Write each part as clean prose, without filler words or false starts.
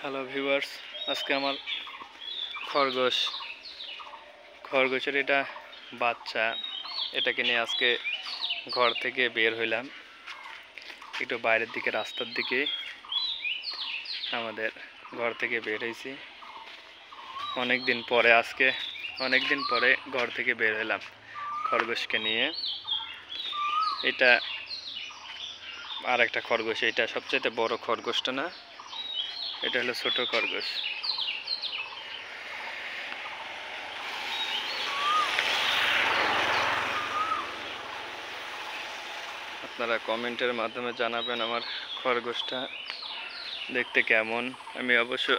Hello viewers, আজকে আমার খরগোশের এটা বাচ্চা, এটাকে নিয়ে আজকে ঘর থেকে বের হইলাম একটু বাইরের দিকে, রাস্তার দিকে। আমাদের ঘর থেকে বের হয়েছি অনেক দিন পরে ঘর থেকে বের হইলাম খরগোশকে নিয়ে। এটা আর একটা খরগোশ, এটা সবচেয়ে বড় খরগোশটা না, এটা হলো ছোট খরগোশ। আপনারা কমেন্টের মাধ্যমে জানাবেন আমার খরগোশটা দেখতে কেমন। আমি অবশ্য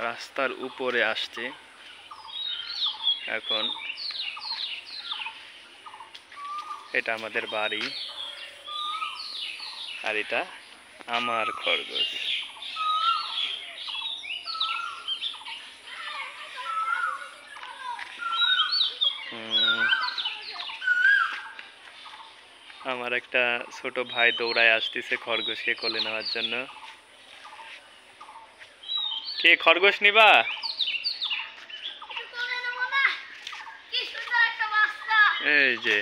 রাস্তার উপরে আসছি এখন। এটা আমাদের বাড়ি, আর এটা আমার খরগোশ। আমার একটা ছোট ভাই দৌড়ায় আসতেছে খরগোশকে কোলে নেওয়ার জন্য। কে খরগোশ নিবা? এই যে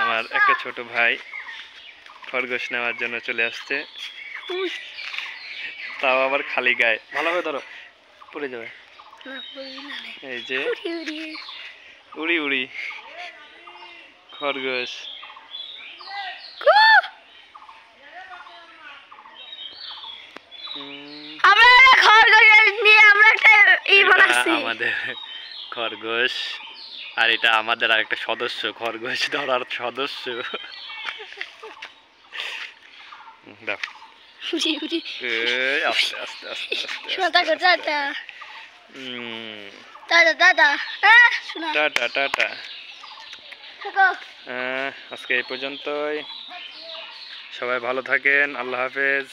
আমার একটা ছোট ভাই খরগোশ নেওয়ার জন্য চলে আসছে, তাও আবার খালি গায়ে। ভালোভাবে ধরো, পড়ে যাবে। এই যে উড়ি উড়ি খরগোশ। আমাদের খরগোশ, আর এটা আমাদের আরেকটা সদস্য, খরগোশ ধরার সদস্য। আজকে এই পর্যন্তই। সবাই ভালো থাকেন, আল্লাহ হাফেজ।